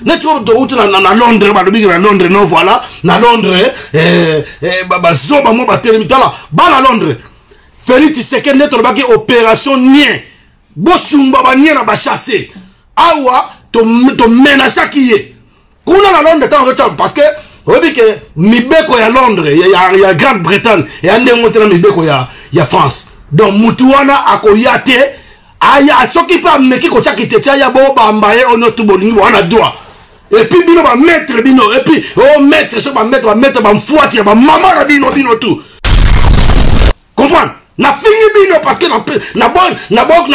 Net route na Londres, na Londres, non voilà, na Londres, zoba mo batelemitala, ba na Londres. Félix Tshisekedi net robaki opération nien. Bosumba ba nien na ba chasser. Awa to menacer qui est. Kuna na Londres parce que on dit que mibeko ya Londres, ya Grande-Bretagne, et ande ngotela mibeko ya France. Donc mutuana akoyate aya soki pa meki ko chakite ya bo bambaye ono tubolingi wana doa. Et puis bino ba mettre bino et puis oh mettre so ba mettre ba mfuati ya ba mama na bino tout. Comprendre? Na fini bino parce que na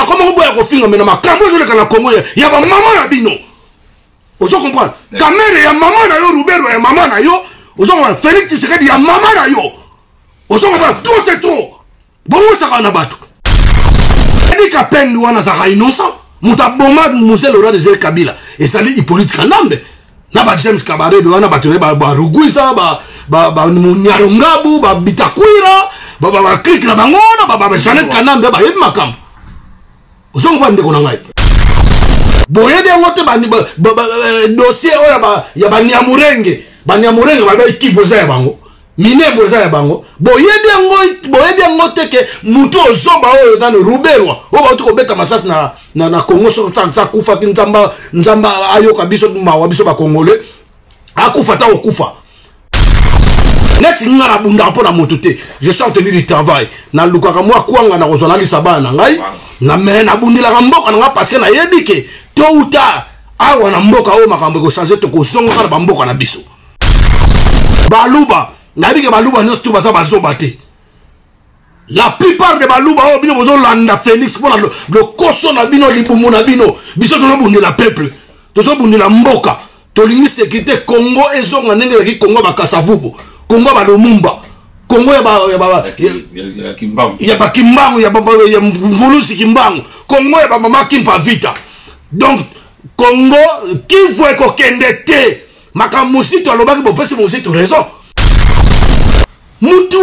comment boya ko finga mais na makambo zo le kana Congo ya ba mama na bino. Ozo comprendre? Kamere ya mama na yo Rubero ya mama na yo. Ozo comprendre? Félix Tshisekedi ya mama na yo. Ozo comprendre? Tout c'est trop. Bongo saka na bato. Edi ka peine wana saka innocent. Muta bomba Mzee Laurent Désiré Kabila. Et ça li Hippolyte Kanambe. Na ba James Kabarebe wana bato ba Ruguisa ba Nyarongabu ba Bitakwira ba click na bangona ba Jeanette Kanambe ba yebi makam. Ozo comprendre ndeko na ngai. Boyede ngote dossier oya ya ba Nyamurenge ba Kivu za ya bango. Mine boza ya bango boyebi ngote ke mutu ozoba oyo nano Ruberwa oba utuko beta masasi na Congo so ta kufa nzamba ayoka biso mawa biso ba Congolais akufa ta okufa net ngara bunda pona moto te je suis en tenue du travail na lukaka mwa kwanga na kozona lisaba na ngai na me na bundila ka mboka na parce que na yebike tôt ou tard awa na mboka o makambo ko changer to ko songa ka ba mboka na biso baluba nabike baluba nyos tu baza bazoba te. La plupart de baluba o bino bozo landa Félix pour le koso na bino libumu na bino biso to bundi la peuple to bundi la mboka to lingi sécurité Congo ezonga ndenge ki Congo bakasavubo Congo ba Lumumba Congo ya Kimbangu ya Mvulusi Kimbangu Congo ya mama Kimpa Vita. Donc Congo qui voit ko kende te makamusi to alobaki bo pesi mo to raison. Mutu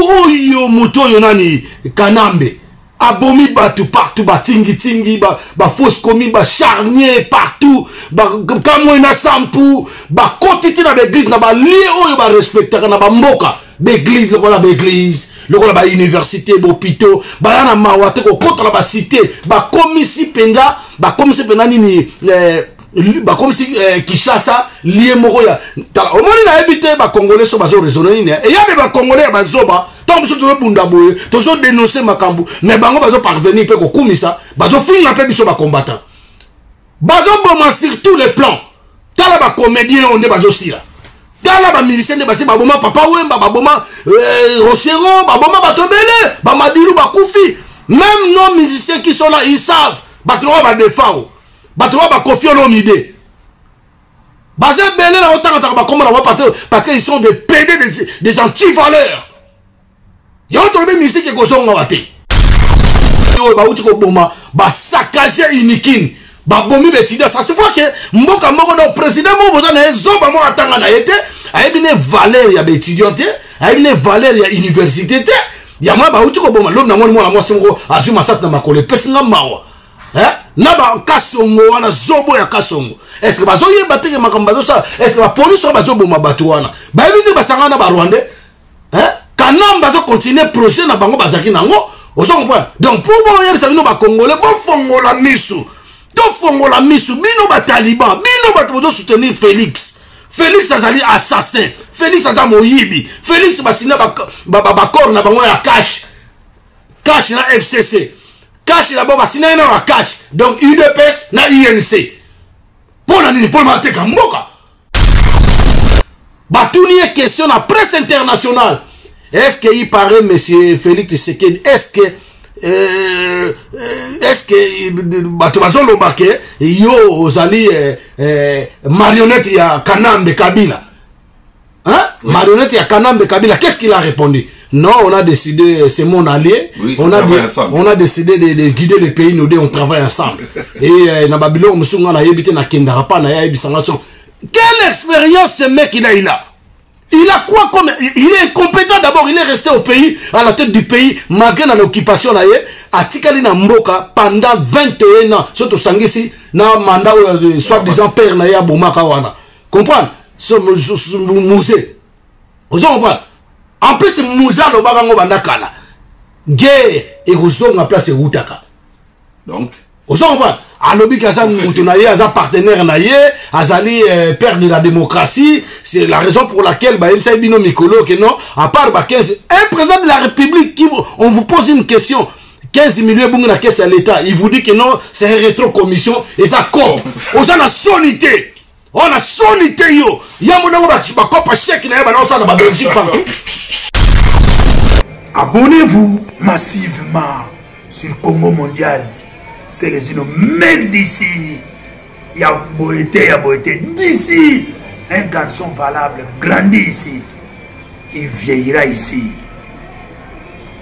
oyo nani Kanambe abomi batu partout ba tingi ba fausse commune ba charnier partout ba kamwe na sampu ba kotiti na l'église na ba lié oyo ba respectaka na ba mboka l'église lokola ba université ba hôpital ba yana mawate ko kota ba cité ba komisi penda nini ba comme si Kishasa lié moko ya au moins na habité ba Congolais so bazo raisonner ni et ya ba Congolais bazoba tant biso to bunda boye to zo dénoncer makambu mais bango bazo parvenir pe ko kumisa bazo finga pe biso ba combattant bazo boma sur tous les plans tala ba comédien on est bazo sila tala ba musicien de basi ba boma Papa Wemba ba boma Rochero ba boma batobele ba Madilu ba Koufi même nos musiciens qui sont là ils savent ba to ba défendre Batoua ba confier l'homme idée. Basé belé la autant ba comment on va parce qu'ils sont des PD des anti-valeurs. Yo to be musique ko zonga wate. Yo ba uti ko boma ba saccager unikin. Ba bomi betida ça se voit que mboka moko do président mo boza na zoba mo atanga na yete. Ayebine valeur ya étudiante, ayebine valeur ya université te. Ya ma ba uti ko boma l'homme na moi singo azuma sat na makole pesinga mawa. Naba kasongo wana zobo ya kasongo. Est-ce que bazo yeba teke makambazo sa? Est-ce que la police va zobo mabatu wana? Ba ebi basanga na ba Rwandais. Kanamba bazo continuer projet na bango bazaki nango. Ozo comprendre. Donc pour bon yeba sa bino ba Congolais bo fongola misu. To fongola misu bino ba Taliban, bino ba bozo soutenir Félix. Félix azali assassin. Félix ata moyibi. Félix basina ba corps na bango ya cash. Cash na FCC. Cash la bomba sina na cash donc UDPS na INC pour la nini pour mater kamboka batuni question la presse internationale est-ce qu'il paraît monsieur Félix Tshisekedi est-ce que batubazo lobake yo ozali marionnette ya Kanambe Kabila marionnette ya Kanambe Kabila qu'est-ce qu'il a répondu? Non, on a décidé, c'est mon allié, oui, on a décidé de guider les pays, nous deux, on travaille ensemble. Et na Babylone, on a habité na Kendarapa, na Yabisangation. Quelle expérience ce mec il a? Il a quoi comme... Il est incompétent d'abord, il est resté au pays, à la tête du pays, malgré l'occupation là, à Tikali na Mboka pendant 21 ans. Surtout Sangisi, na mandat, soit disant père na Yabomaka wana. comprendre ce musée ozo comprendre en plus muza lo bagango bandakala guerre et kozonga place utaka donc ozo comprendre alobi kaza mutu na ye aza partenaire na ye azali père de la démocratie. C'est la raison pour laquelle ba imsa bino mikolo que non à part ba 15 un président de la République qui on vous pose une question 15 millions bungu na caisse à l'état, il vous dit que non c'est une rétro-commission et ça cop aux a la solité on a solité yo ya monango ba kopa chèque na ba na ça na ba Belgique partout. Abonnez-vous massivement sur Congo Mondial. C'est les même d'ici. Il y a beauté d'ici. Un garçon valable grandit ici. Il vieillira ici.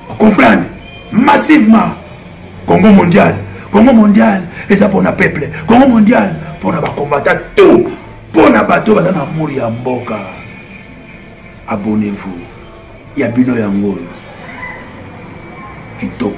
Vous comprenez? Massivement. Congo Mondial. Congo Mondial. Et ça pour le peuple. Congo Mondial. Pour les combattants. Tout. Pour les bateaux. Pour les mourir en boca. Abonnez-vous. Il y a Bino Yango. Kitoko.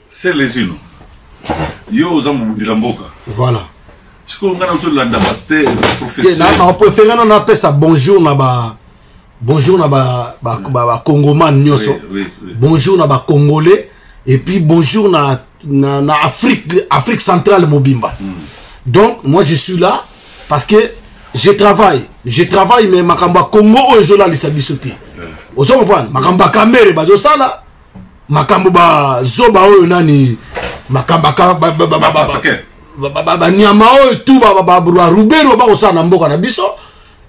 C'est les îles. Yo zamubundira mboka. Voilà. Siko ngana utolanda pasteur professeur. Na préféré on appelle ça bonjour na Congoman nyoso. Bonjour na ba Congolais et puis bonjour na Afrique centrale Mobimba. Donc moi je suis là parce que je travaille mais makamba Congo ozola lisabisoté. Ozo comprendre makamba kamere ba dosala makambo ba zoba oyo nani makamba ba nyama oyo tout ba rubero ba osana mboka na biso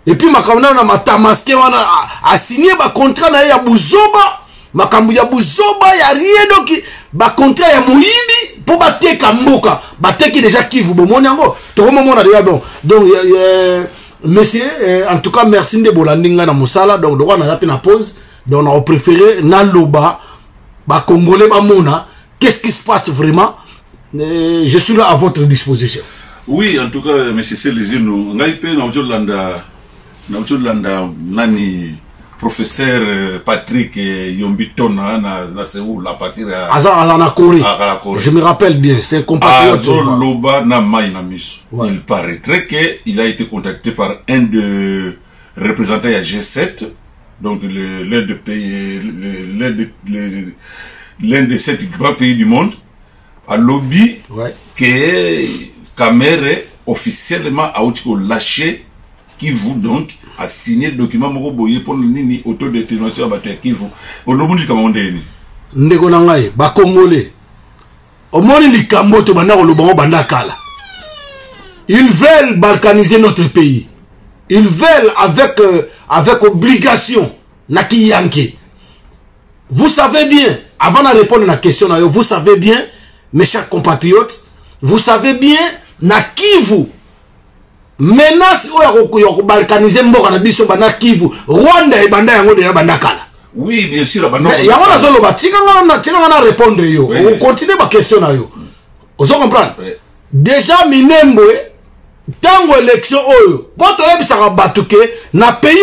et puis makambo na matamaske wana a signé ba contrat na ya buzoba makambo ya buzoba ya rien donc ba contrat ya muyibi pour ba teka mboka ba teki déjà Kivu bomoni yango to komona déjà donc monsieur en tout cas merci de bolandinga na musala donc on a na pause donc on a préféré na loba ba Congolais ba mona qu'est-ce qui se passe vraiment. Je suis là à votre disposition. Oui, en tout cas, monsieur Selezino, ngaipe na ujolanda nani professeur Patrick Yombitona na Séoul la partir à la Corée. Je me rappelle bien, c'est un compatriote. Loba na mai na miso. Il paraîtrait qu'il a été contacté par un de représentants à G7, donc l'un de 7 grands pays du monde. À lobby que Kamere officiellement a lâché qui vous donc a signé le document moko boye pour nini autodétermination abattu qui vous au lobundi kamondeni ndeko na ngai ba Congolais omoni likambo to banda ko lobango banda kala ils veulent balkaniser notre pays ils veulent avec obligation na kiyanke. Vous savez bien avant de répondre à la question vous savez bien mes chers compatriotes, vous savez bien, na Kivu, menace ou balkaniser mboka na biso bana Kivu, Rwanda et banda yango de banda kala. Oui, bien sûr, banda. Mais yango na zolo ba tika na répondre yo. On continue ba question na yo. Vous comprenez? Déjà minembwe tango élection oyo, poto yebisaka batuke na pays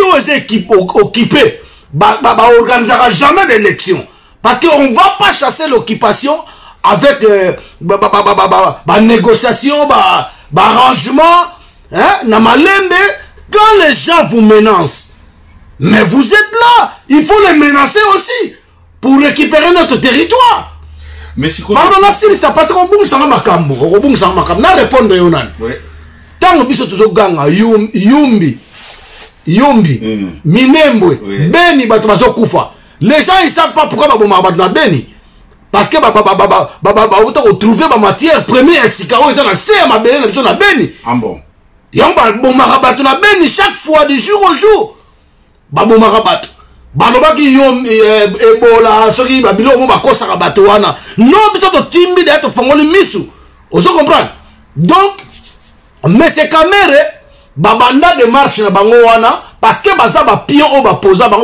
occupé, ba organisera jamais d'élection parce que on va pas chasser l'occupation avec négociation, arrangement, hein, na malembe, quand les gens vous menacent, mais vous êtes là, il faut les menacer aussi pour récupérer notre territoire. Mais si pardon, si ça pas trop bon, ça va makambo, na répondre yonan. Tango biso tuzo ganga yumbi, minembwe, beni bato bazo kufa. Les gens ils savent pas pourquoi ba na beni. Parce que on retrouver ma matière première si quand ils ont la serre ma belle na beni. Ah bon. Yamba bon marabat na beni chaque fois de jour au jour. Ba bon marabat. Ba no ba ki yom ebola soki ba bilo mo ba kosa ka bato wana. Non biso to timbi de to fongoli misu. Ozo comprendre. Donc mais c'est Kamere babanda de marche na bango wana parce que baza ba pion o ba posa bango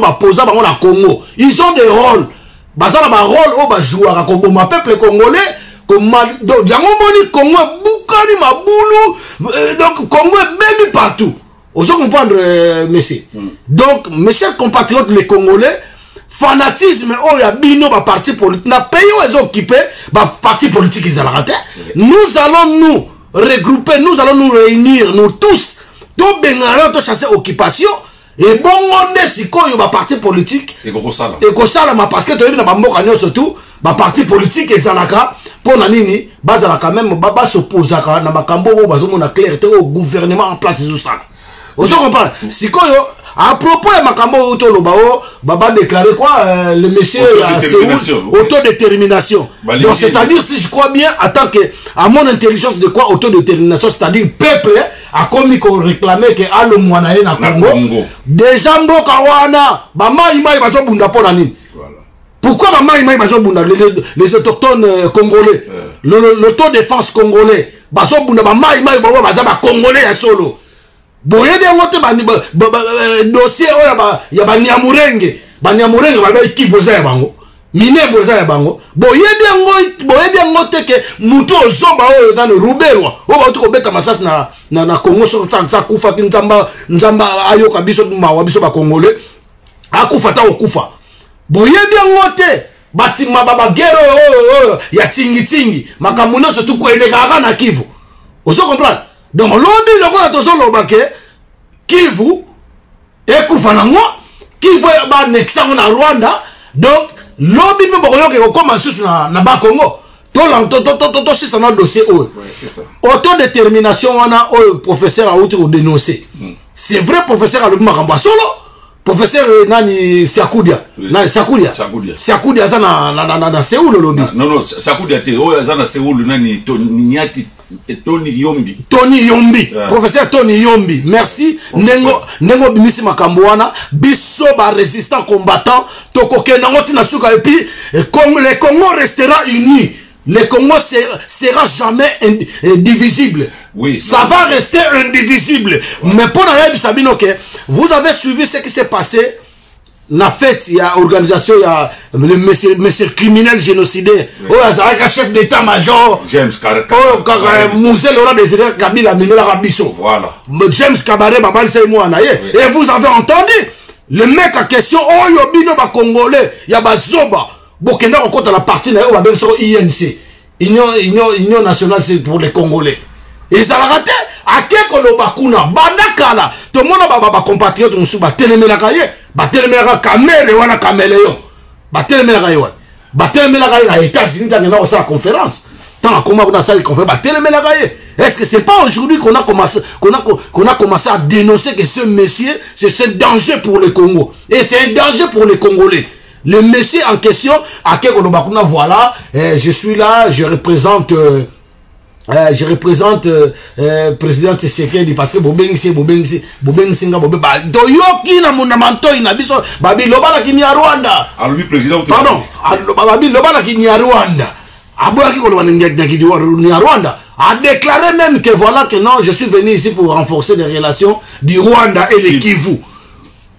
na Congo. Ils ont des rôles. bazala ba rôle au ba jouer à koboma peuple congolais comme donc yango moni Congo bukani mabulu donc Congo même partout. Vous comprendre monsieur. Donc mes chers compatriotes les Congolais, fanatisme oh ya bino ba parti politique na pays où ils occupé ba parti politique ils raté. Nous allons nous regrouper, nous allons nous réunir nous tous to bengara to chasser occupation et bon on est sikoyo ba parti politique et ko sala ma parce que to na ba mboka nyo surtout ba parti politique ezalaka pour na nini bazalaka même ba s'opposaka na makambo bo bazomona clarté au gouvernement en place tout ça. Vous comprenez? Sikoyo à propos de makambo autolobao baba déclaré quoi le monsieur à Séoul autodétermination. Donc c'est-à-dire si je crois bien en tant que à mon intelligence de quoi autodétermination c'est-à-dire peuple a commis qu'on réclamait que alo mwanae na Congo déjà mboka wana bama imai bazo bunda pona nini. Pourquoi bama imai bazo bunda les autochtones congolais l'autodéfense congolais bazo bunda bama imai bazo ba congolais ya solo. Boye de ngote dossier ya ba Nyamurenge ba Kivu za ya bango Minembwe za ya bango boye de ngote ke mutu ozoba oyo na Rubelwa o ba tuko beta masasi na Congo so ta kufa nzamba ayoka biso mawa biso ba Congolais akufa ta okufa boye de ngote batima baba gero ya tingi makamuno so tuko edeka na Kivu ozo comprendre. Donc l'objet le quoi attention l'obake Kivu ekufa nango Kivu ba nexango na Rwanda donc l'objet me bokoyo ke commence na ba Congo to c'est ça notre dossier c'est ça autodétermination wana o professeur a outi ko dénoncer c'est vrai professeur a le makambo solo professeur nani Sakudia nani Sakudia za na Séoul lobby non Sakudia te o za na Séoul nani Niati Tony Yombi professeur Tony Yombi merci nengo bimisi makambo wana biso ba résistant combattant tokoke nango tina suka et puis le Congo restera uni. Le Congo sera jamais indivisible. Oui, ça va rester indivisible. Mais pour la Sabino, vous avez suivi ce qui s'est passé. La fête, il y a organisation, il y a le monsieur criminel génocidaire. Oh, il y a un chef d'état-major. James Kabaré. Oh, Moussel Laurent Désiré Kabila Minela Rabisso. Voilà. James Kabaré, Babal Seymoua Naye. Et vous avez entendu le mec en question, oh, Yobino ba Congolais, il y a Bazoba. Bokenda on compte à la partie là, on va bien sur INC. Union nationale c'est pour les Congolais. Et ça l'a raté. À quel qu'on bakuna, bandakala. Tout le monde a compatriotes, on souba téléménakaye. Batelemera kamele wana kamele yo. Batelemera yo. Batelemera yo na États-Unis dans la conférence. Tant à comment on a ça les conférences batelemera yo. Est-ce que c'est pas aujourd'hui qu'on a commencé à dénoncer que ce monsieur c'est un danger pour le Congo et c'est un danger pour les Congolais. Le monsieur en question à quel qu'on bakuna voilà, je suis là, je représente président Tshisekedi Patrick Bobengisi Bobeba doyoki na monamento ina biso babi lobala kini ya Rwanda alumi président pardon babi lobala kini ya Rwanda aboyaki ko lobana ni ya Rwanda a déclaré même que voilà que non je suis venu ici pour renforcer les relations du Rwanda et le Kivu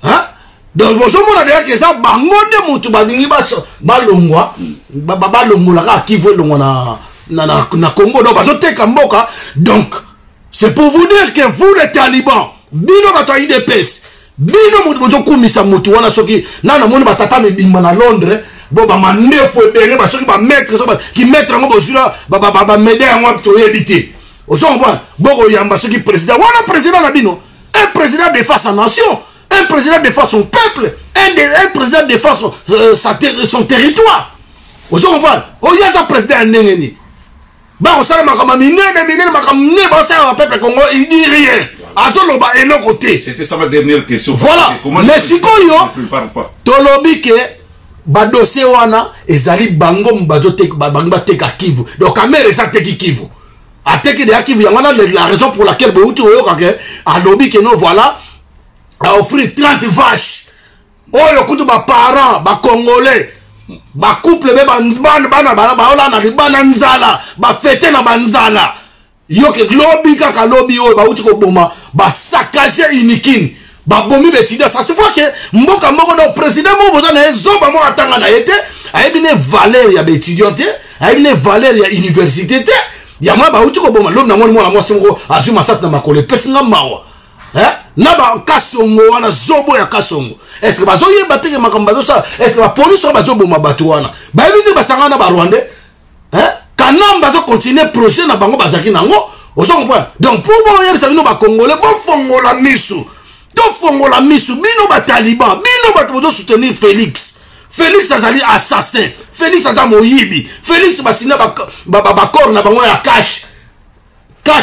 hein. Donc vous avez dit que ça bango de mutu balingi balongwa balongola ka Kivu longwa na Congo donc bazoteka mboka. Donc c'est pour vous dire que vous les talibans bino bato IDPS bino mutu bozokumisa mutu wana soki nana moni batata mebimba na Londres bo ba manefo ebele ba soki ba mettre so ki mettre ngo bozula ba mede yango to éviter ozo comprendre boko yamba soki président wana président na bino un président défend sa nation, un président défend son peuple, un président défend son territoire. Ozo comprendre o yata président ndengeni bah on sait ma mine peuple Congo il dit rien à tout le côté. C'était ça ma dernière question. Voilà. Mais si yo tolobi ke ba dossier wana ezali bango mbazotek bango teka Kivu. Donc kamera ça teki Kivu. A teki de Kivu yangana la raison pour laquelle Boutou yoka ke alobi ke non voilà a offrir 30 vaches. Oh yo kutu ba parents ba congolais ba couple be bana nzala ba fete na banzala yo ke globi kaka lobi o ba uti ko boma ba saccager unikin babomi betida ça se voit que mboka moko na président mo boza na ezoba mo atanga na yete ayebine valeur ya étudiante ayebine valeur ya université te ya mwa ba uti ko boma lom na moni mwana mwasi moko azuma sat na makole pesinga mawa na ba kasongo wana zobo ya kasongo est-ce que bazo yeba te makambo bazo sa est-ce que ba police bazo boma batu wana ba yebine basanga na ba rwandais kanam bazo continuer projet na bango bazaki nango ozo comprendre donc pour bon yebisa bino ba congolais bo fongola misu to fongola misu bino ba taliban bino ba to soutenir Félix azali assassin Félix ata moyibi Félix basina ba corps na bango ya cash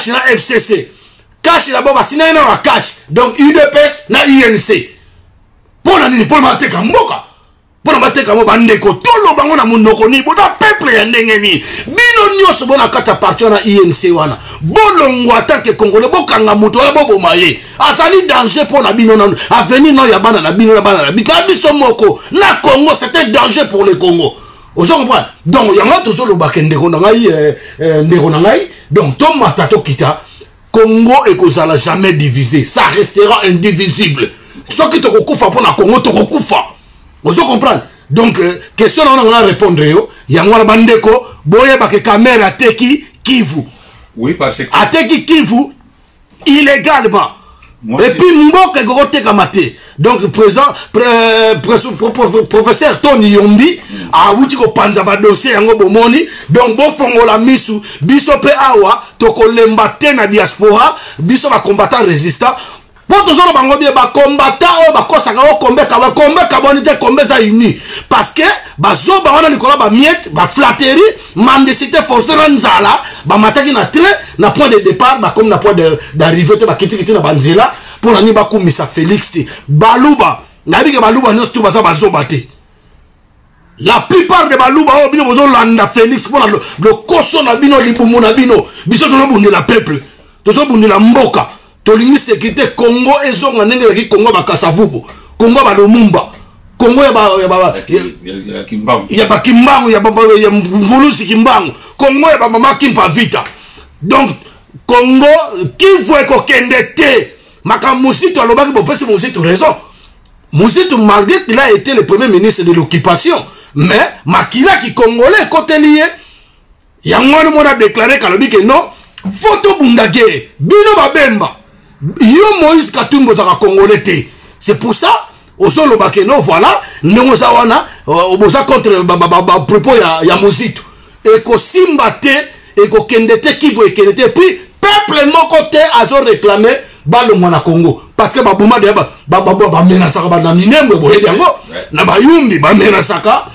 na FCC cash na bo basina na cash donc UDPS na INC pona nini pona mateka mboka pona mateka mo bandeko tolo bango na munoko ni boda peuple ya ndenge ni bino nyoso bona kata partir na INC wana bolongo attaque congolais bokanga muto wala boboma ye azali danger pona bino na avenir no ya bana na bino na bana na biso moko na Congo c'était danger pour le Congo ozo comprendre donc yanga to solo bakende ko ngai ndeko ngai donc to mata to kita Congo ekozala jamais divisé ça restera indivisible soki to kokufa pona Congo to kokufa ozo comprendre donc question on va répondre yo yanga bandeko boye bake caméra teki Kivu. Oui, parce que ateki Kivu illégalement. Et puis mboka gote kamate. Donc professeur Tony Yombi a wuti ko panza ba dossier yango bomoni donc bo fongola misu biso pe awa to ko lemba te na diaspora biso ba combattant résistant poto zolo bango bien ba combattant o ba kosaka o kombeka bonite kombeza uni parce que bazo ba wana likola ba miette ba flatterie mendicité forcée na nzala ba mataki na train na point de départ ba comme na point d'arrivée te ba kiti na banzela pour la ni ba kumisa Félix te baluba na bika baluba no stu baza bazo baté la plupart de baluba o bino bozo landa Félix pour le koso na bino libumu na bino biso to bunde la peuple to bunde la mboka tolingi sécurité Congo ezonga ndenge ki Congo bakasavubo Congo ba Lumumba Congo ya Kimbangu ya Kimbangu ya Mvulusi Kimbangu Congo ya mama Kimpa Vita donc Congo Kivu eko kendete maka Musito alobaki bo pesi Musito raison Musito malgré qu'il a été le premier ministre de l'occupation mais makina ki congolais côté lié ya ngoni mona déclaré kalobi que non photo bundage bino babemba yo Moïse Katumbo zaka congolais te c'est pour ça au solo bakeno voilà ndongo zawana oboza contre propos ya Musito et ko simba te et ko kendete Kivu et kendete puis peuple moko te azo réclamer balo mwana Congo parce que babuma de ba menasaka ba na minemwe boye yango na bayumbi ba menasaka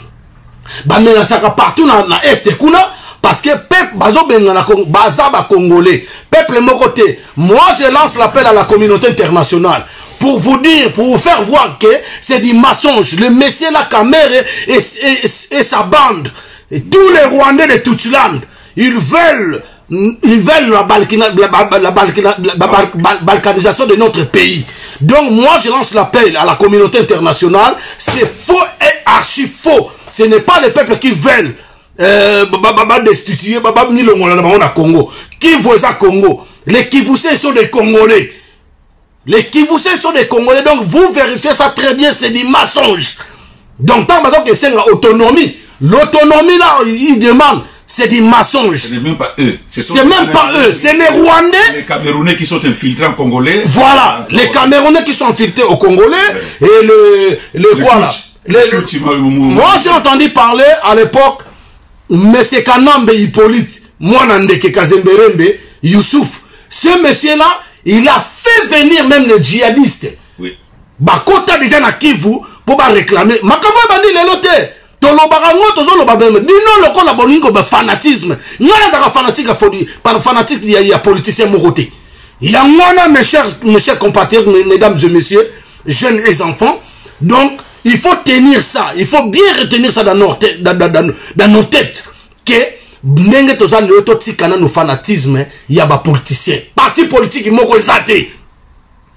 partout na est kuna parce que peuple bazo benga na Congo baza ba congolais peuple moko te moi je lance l'appel à la communauté internationale pour vous dire, pour vous faire voir que c'est du mensonge. Le monsieur la caméra et sa bande, et tous les Rwandais de Tutland, ils veulent la balkanisation de notre pays. Donc moi je lance l'appel à la communauté internationale. C'est faux et archi faux. Ce n'est pas les peuples qui veulent destituer le Congo. Qui veut ça Congo? Les Kivoussés sont des Congolais. Les Kivoussés sont des Congolais, donc vous vérifiez ça très bien, c'est du mensonge. Donc tant que c'est l'autonomie, l'autonomie là, ils demandent, c'est du mensonge. Ce n'est même pas eux. C'est même pas eux, c'est les Rwandais. Les Camerounais qui sont infiltrés en Congolais. Voilà, les Camerounais qui sont infiltrés au Congolais, et le quoi là moi j'ai entendu parler à l'époque, M. Kanambe Hippolyte, Mwanandeke Kazemberembe, Youssouf, ce monsieur là, il a fait venir même les djihadistes. Oui. Bakota déjà na Kivu pour réclamer. Makamo bandi lelote. Tolobarango tozoloba beme. Dino loko la bolingo ba fanatisme. Ngana daka fanatique par fanatique il y a politicien moroté. Il y a ngona mes chers compatriotes, mesdames et messieurs, jeunes et enfants. Donc il faut tenir ça, il faut bien retenir ça dans nos têtes que ndenge tozali oto tikana no fanatisme ya ba politicien parti politique moko ezate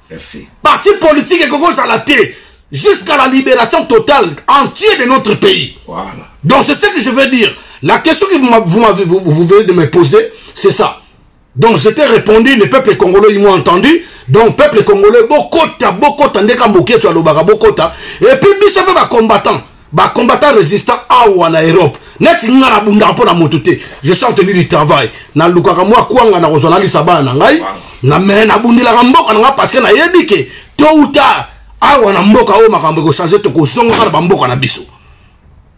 merci parti politique ekoko zalate jusqu'à la libération totale entière de notre pays. Voilà. Donc c'est ce que je veux dire. La question que vous venez de me poser, c'est ça. Donc je t'ai répondu, les peuples congolais ils m'ont entendu. Donc peuple congolais bokota ndeka mokie tu alobaka bokota et puis biso pe ba combattant résistant awa na Europe net ngara bunda po na mototé je suis en tenue du travail na lukaka moi kwanga na kozona lisaba na ngai na me na bundila ka mboka na parce que na yebike tôt ou tard awa na mboka o makambo ko changer to ko songa na mboka na biso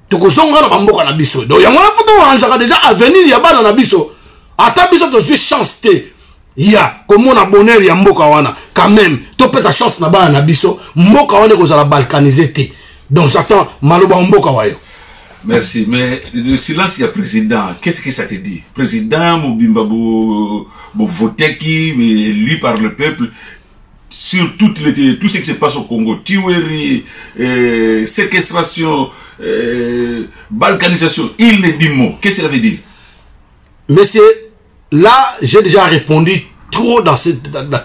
tokozonga na bamboka na biso donc yango na foto wanjaka déjà avenir ya bana na biso ata biso tozwi chance te ya komona bonheur ya mboka wana quand même topesa chance na bana na biso mboka wana ekozala balkanisé te donc j'attends maloba mboka wayo. Merci, mais le silence il y a président, qu'est-ce que ça te dit? Président Mobimba bo voté qui élu par le peuple sur tout ce qui se passe au Congo, tuerie, séquestration, balkanisation, il ne dit mot. Qu'est-ce que ça veut dire? Monsieur, là, j'ai déjà répondu trop dans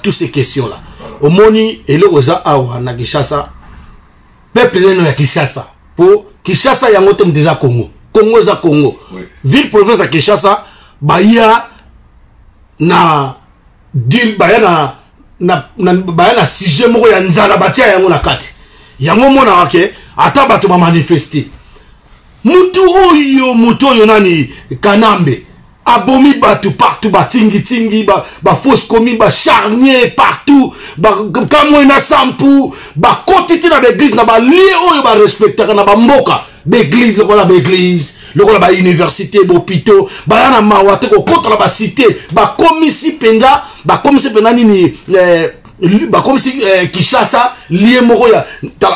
toutes ces questions-là. Au Moni, et le Oza Awa, na Kishasa, peuple de Kishasa, pour Kishasa, il y a déjà Congo. Congo, za Congo. Oui. Ville province de Kishasa, Baya, na, deal, Baya, na sujet moko ya nzala batia yango na kati yango mona wake ata bato ba manifester mutu oyo nani Kanambe abomi bato partout ba tingi ba fausse commis ba charnier partout ba kamwe na sampu ba kotiti na l'église na ba lié oyo ba respecter na ba mboka l'église lokola ba église lokola ba université ba hôpital ba yana mawate ko contre ba cité ba komisi penda nini ba komisi Kishasa lié moko ya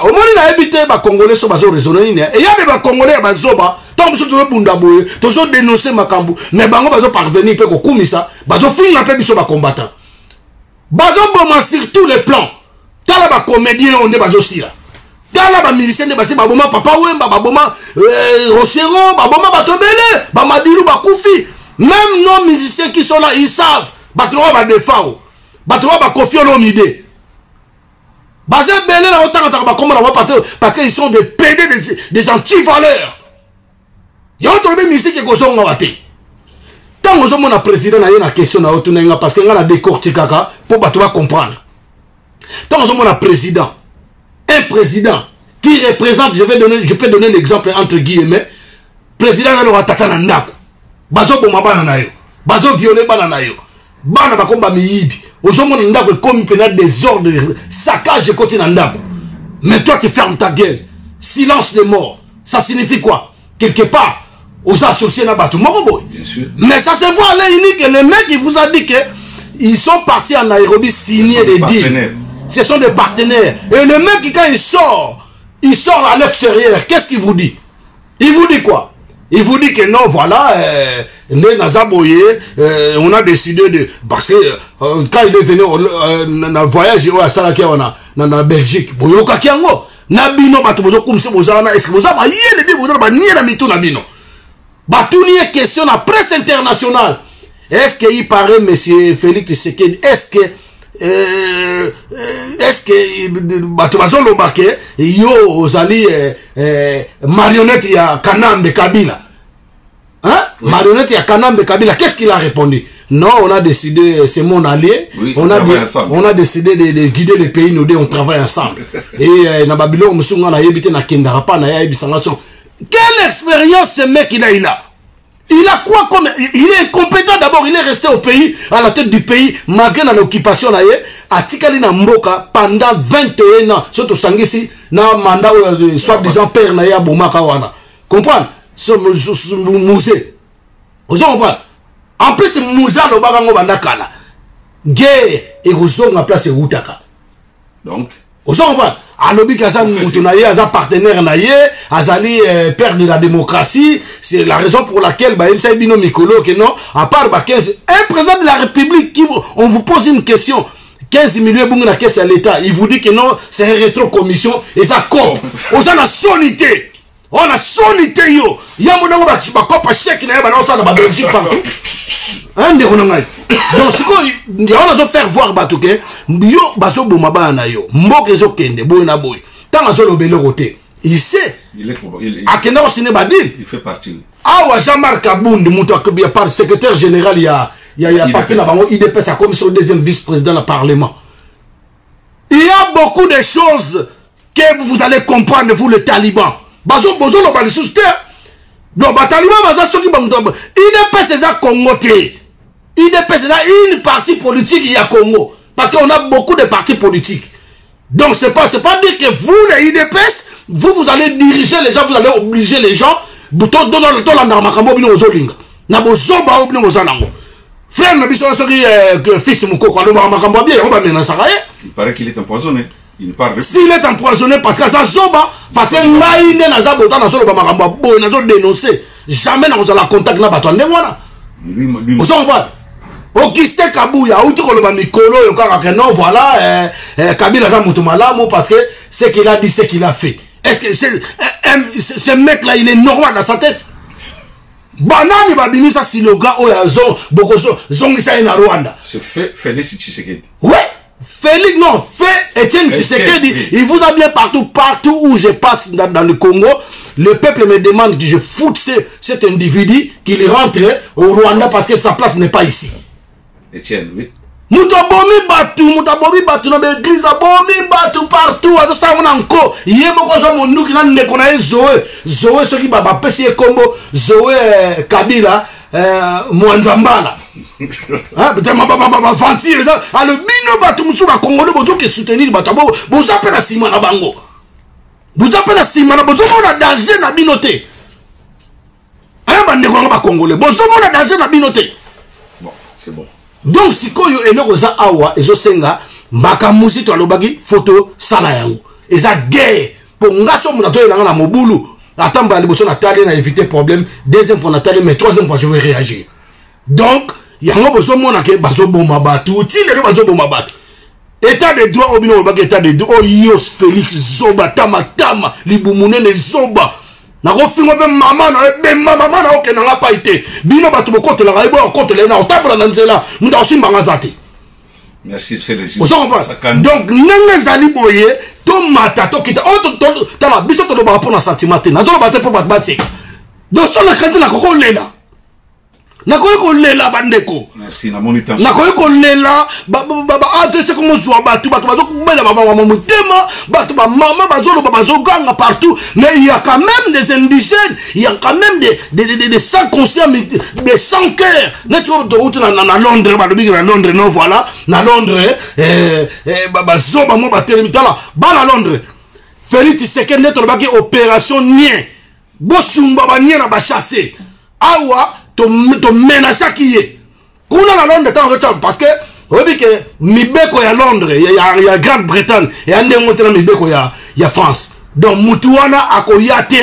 au moins na habité ba congolais so bazo raisonner ni et ya ba congolais bazoba tant biso to bunda boye to zo dénoncer makambu mais bango bazo parvenir pe ko kumisa bazo finir pe biso ba combattant bazo boma sur tous les plans tala ba comédien on est bazo sila tala ba musicien de basi ba boma papa wemba ba boma Rochero ba boma bato belé ba madilu ba kufi même nos musiciens qui sont là ils savent bato ba défao bato ba Koffi Olomide basé belé na otanga ba komona ba parce qu'ils sont des PD des anti-valeurs yo to be musique ko zonga wate tant ozo mona président na yo na question na otunenga parce que nga na décortiquer pour bato ba comprendre tant ozo mona président un président qui représente je peux donner l'exemple entre guillemets président na lo atata na ndako bazo boma bana na yo bazo violer bana na yo bana bakomba miyibi ozomona ndako comme pena désordre saccage côté na ndako mais toi tu fermes ta gueule silence de mort ça signifie quoi quelque part aux associés na bato moko boy bien sûr mais ça se voit là unique le mec il vous a dit que ils sont partis en Nairobi signer des deals ce sont des partenaires et le mec quand il sort à l'extérieur qu'est-ce qu'il vous dit? Il vous dit quoi? Il vous dit que non, voilà, on a décidé de... Parce que quand il est venu dans le voyage à Salaki, en Belgique, Nabino, est-ce que vous avez une question à la presse internationale? Est-ce qu'il paraît, M. Félix Tshisekedi, est-ce que yo ozali marionnette ya Kanambe Kabila hein? Oui. Marionnette ya Kanambe Kabila, qu'est-ce qu'il a répondu? Non, on a décidé, c'est mon allié, oui, on a décidé de guider les pays, nous deux on travaille ensemble. Et na Babylone musunga na yebite na kendara pa na yebi sangaso. Quelle expérience ce mec il a? Il a quoi comme... Il est incompétent d'abord, il est resté au pays, à la tête du pays, malgré l'occupation là, à Tikali na Mboka pendant 21 ans. Surtout Sangisi, na mandat, soi-disant père na ya Boumaka wana. Comprendre? Ce musée. Vous comprenez? En plus, Moussa no bagango bandakala. Guerre, et vous avez en place et Outaka. Donc? Vous comprenez? Alobi kaza moutunaye, aza partenaire naye, azali père de la démocratie, c'est la raison pour laquelle il s'est dit non Mikolo que non, à part 15, un président de la République qui on vous pose une question, 15 millions de la caisse à l'État, il vous dit que non, c'est une rétro-commission et ça coupe. On a la sonité. On a sonité yo. Yamonango ba kopa chèque na ba na ba Belgique partout. Hein de ronangai. Donc ce qu'on on doit faire voir batuke yo bazo boma ba na yo. Mboke zo kende boy na boy. Tant zo lobelo côté. Il sait. Il est akenda au ciné badil. Il fait partie. Ah wa Jean-Marc Abound muto akobia par secrétaire général il y a parti là bango IDP sa commission deuxième vice-président du parlement. Il y a beaucoup de choses que vous allez comprendre, vous les talibans. Bazo lo bali souste. Donc les talibans bazo soki ba mutomba. IDP c'est ça Congo té. IDP c'est une partie politique il y a Congo parce qu'on a beaucoup de partis politiques. Donc c'est pas dire que vous les IDPS vous allez diriger les gens, vous allez obliger les gens buto dans la makambo bino ozolinga. Na bozoba obino ozanango. Frère Nabiso soki fils mukoko alo makambo bien on va menacer. Il paraît qu'il est empoisonné. Il parle. S'il est empoisonné parce que ça zoba, parce que ngaïne na zabota na zolo ba makambo boy na zo dénoncer. Jamais na kozala contact na bato ndengwana. Lui. Vous en voyez. Auguste Kabouya, ou tu koloba mikolo yo kaka que non voilà Kabila za mutu malamu parce que ce qu'il a dit, ce qu'il a fait. Est-ce que ce mec là il est normal dans sa tête? Banani babimi sa siloga oya bokoso zongisa na Rwanda. C'est fait Félix Tshisekedi. Ouais. Félix, non, fait Etienne Tshisekedi, il vous a bien partout où je passe dans le Congo, le peuple me demande que je foute cet individu, qu'il rentre au Rwanda parce que sa place n'est pas ici. Etienne, oui. Mutabomi batu, na l'église, abomi batu partout, à ça on a encore, yemo kozo monduki na ndeko na Zoé, ceux qui baba pesi Kombo, Zoé Kabila, Mwanzambala. Vantir alors bino bato musu ba congolais bozo ke soutenir bato bo bozo apela sima na bango bozo apela sima na bozo mona danger na binote aya bande ko ba congolais bozo mona danger na binote. Bon c'est bon donc sikoyo eloko za awa ezo senga mbaka musi to alobaki photo sala yango eza guerre po ngaso mona to elanga na mobulu atamba liboso na tali na éviter problème deuxième fois na tali mais troisième fois je vais réagir. Donc yango bozo mona ke bazo boma batu ti le bazo boma batu état de droit obino ba état de droit yo Félix Zoba tama libumune ne Zoba na ko fingo be mama na oke na pa ite bino batu bokote la raibo okote le na otabula na nzela nda osimba ngazate. Merci c'est les donc nenge zali boye to mata to kita to tala biso to ba pour na sentiment na zo ba te pour ba sek donc sur le crédit la ko lela nakoyeko lela bandeko. Merci na moniteur. Nakoyeko lela AVC comme zwa batu bazo kubela baba mutema batu ba mama bazolo bazo ganga partout mais il y a quand même des indigènes, il y a quand même des sans conscients des sans cœur. Na tu de route na Londres ba na Londres non voilà na Londres bazo ba mo ba teremitala ba na Londres. Félix Tshisekedi neto ba ki opération nien. Bosumba ba nien na ba chasser. Awa to menacer qui est kuna la Londres parce que on dit que mibeko ya Londres il y a Grande-Bretagne et ande ngotela mibeko ya France donc mutuana akoyate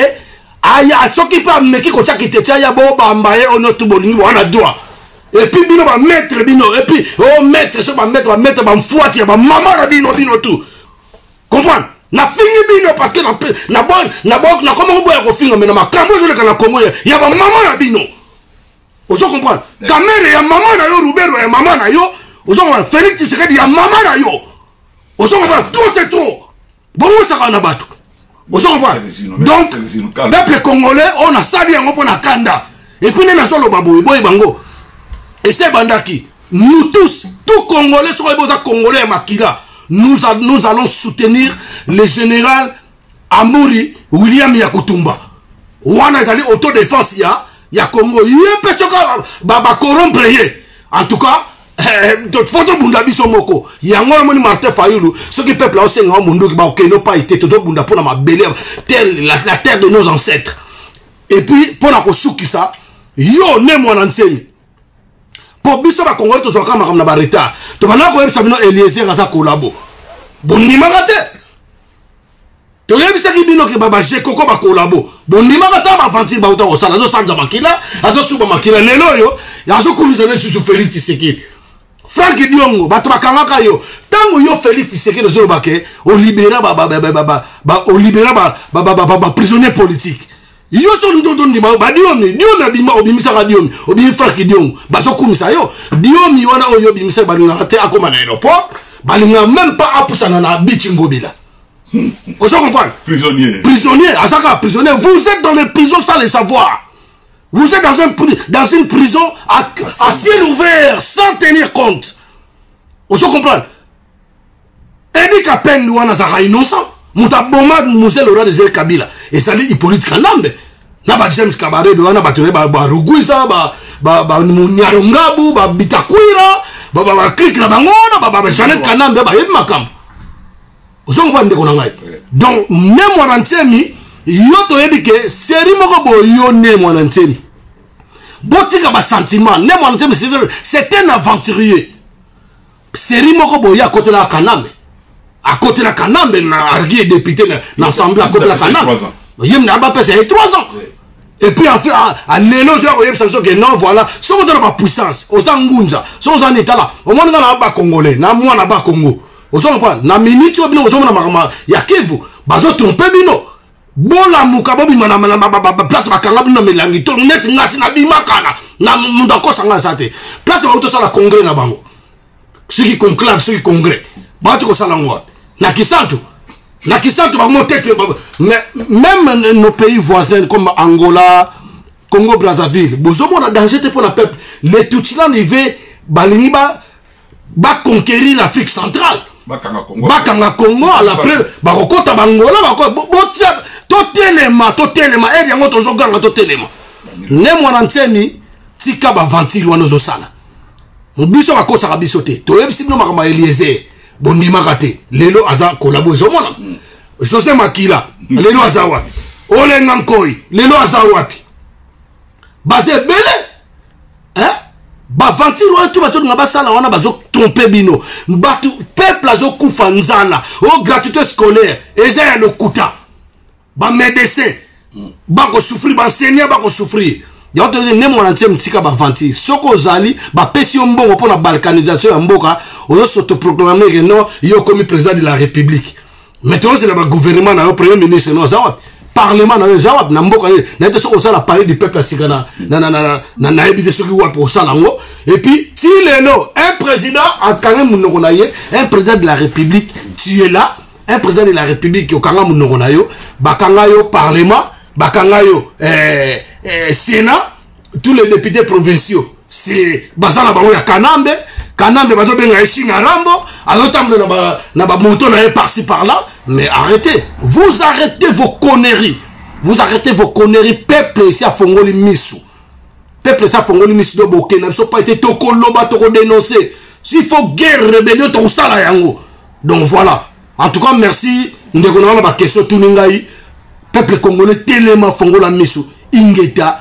aya soki pa meki ko chakite ya bo bambaye ono tubolingi wana droit et puis bino ba mettre bino et puis mettre so ba mettre ba mfuati ba mama na bino tout comprendre na fingi bino parce que na comment boya ko finga mais na makambo zo le kana Congo ya ba mama na bino. Vous comprenez? Kamere ya maman na yo, Rubero ya maman na yo. Vous comprenez? Félix Tshisekedi ya maman na yo. Vous comprenez? Tout c'est trop. Bon, ça va na batu. Vous comprenez? Donc, peuple congolais, on a sali yango pona kanda. Et puis, nous avons le boy bango. Et c'est bandaki. Nous tous, tout congolais, sur les congolais et makila, nous allons soutenir le général Amouri William Yakutumba. Wana est allé autodéfense ya Congo yepe soka baba corrompre en tout cas toute photo bunda biso moko yango moni Martin Fayulu ce qui peuple au senga mundu ki ba okeno pa ite to bunda pona mabele la terre de nos ancêtres et puis pona ko sukisa yo ne mwana nsemi po biso ba Congo to zoka makam na ba retard to bana ko yebisa bino Eliezer aza kolabo bonni magate to yebisa ki bino ke baba je koko ba kolabo bonni magata ba fanti ba uta osala zo sanja makila azo suba makila lelo yo yazo kumizana susu Félix Tshisekedi Frank Diongo bato bakangaka yo tango yo Félix Tshisekedi zo bake o libéra o libéra prisonnier politique yo so ndo ndi ba diomi bima obimisa ka diomi obimi Frank Diongo bazo kumisa yo diomi wana oyo bimisa balinga te akoma na aéroport balinga même pas apusana na bichingobila. Vous comprenez? Prisonnier, Azaka, prisonnier. Vous êtes dans les prisons sans le savoir. Vous êtes dans une prison à ciel ouvert, sans tenir compte. Vous comprenez? Edi Kapen wana zaka innocent. Muta bomba Moussé le roi de Zé Kabila. Et ça dit Hippolyte Kanambe. Na ba James Kabaré de wana ba touré ba Ruguisa ba Nyarungabu ba Bitakwira ba clique na bangona ba Janet Kanambe ba yeb makam. Ozongo ba ndeko na ngai. Donc même mwana ntemi yoto yebi ke série moko bo yo ne mwana ntemi. Botika ba sentiment ne mwana ntemi c'est un aventurier. Série moko bo ya côté la Kanambe. À côté de la Kanambe, il est député l'Assemblée à côté de la Kanambe. Il y a 3 ans. Et puis en fait, à Nélo, non, voilà, si on a la puissance, aux Angunja, si on est là, au moins on a un Congolais, na moi on a Congo. Aux Anglais, na minute, on a il y a qui vous, bateau trompé, bino. Bola mukabobi mana place bakanga bino melangi to net ngasi na bimakana na mundako sanga sate. Place ba to sala congrès na bango. Ceux qui conclave, ceux qui congrès. Bateau sala ngwa. Na Kisantu ba monter même nos pays voisins comme Angola, Congo Brazzaville, bozomo na danger pour le peuple. Les Tutsilans arrivent balingi ba conquérir l'Afrique centrale. Bakanga Congo à la preuve ba kokota bangola ba botia totelema et yango tozoganga totelema. Ne mwana ntemi tika ba ventile wana zo sala. Biso ba kosa ka bisote. To yebisi no makama Eliezer. Bondi makate lelo aza kolabo ezomona José Makila lelo aza wapi Olenga Nkoi lelo aza wapi baze bele ba ventile wana tu bato ngaba sala wana bazo tromper bino batu peuple azo kufa nzala o gratuité scolaire eza ya lokuta ba médecin ba ko souffrir ba enseignant ba ko souffrir yato ne mwana ntiem tika ba ventile soko zali ba pesi mbongo pour la balkanisation ya mboka on s'autoproclamer que non, il est comme président de la République. Maintenant, c'est le gouvernement, le premier ministre, non, Zawad. Parlement, non, Zawad. Namboka, n'était ce qu'on s'en a parlé du peuple à Sikana, na évité ce qui va pour ça, et puis, si les non, un président, un président de la République, tu es là, un président de la République, au Kanga Mounogonayo, Bakangayo, Parlement, Bakangayo, Sénat, tous les députés provinciaux, c'est Bazana Baoya Kanambe, Kanambe bato benga eshinga rambo azotambe na ba moto na par-ci par-là, mais arrêtez, vous arrêtez vos conneries. Vous arrêtez vos conneries, peuple ici à Fongoli Misu. Peuple ici à Fongoli Misu de Boké n'a pas été tokoloba toko dénoncer. S'il faut guerre rébellion to sala yango. Donc voilà. En tout cas merci, ndeko na ba question tuningai. Peuple congolais tellement Fongola Misu ingeta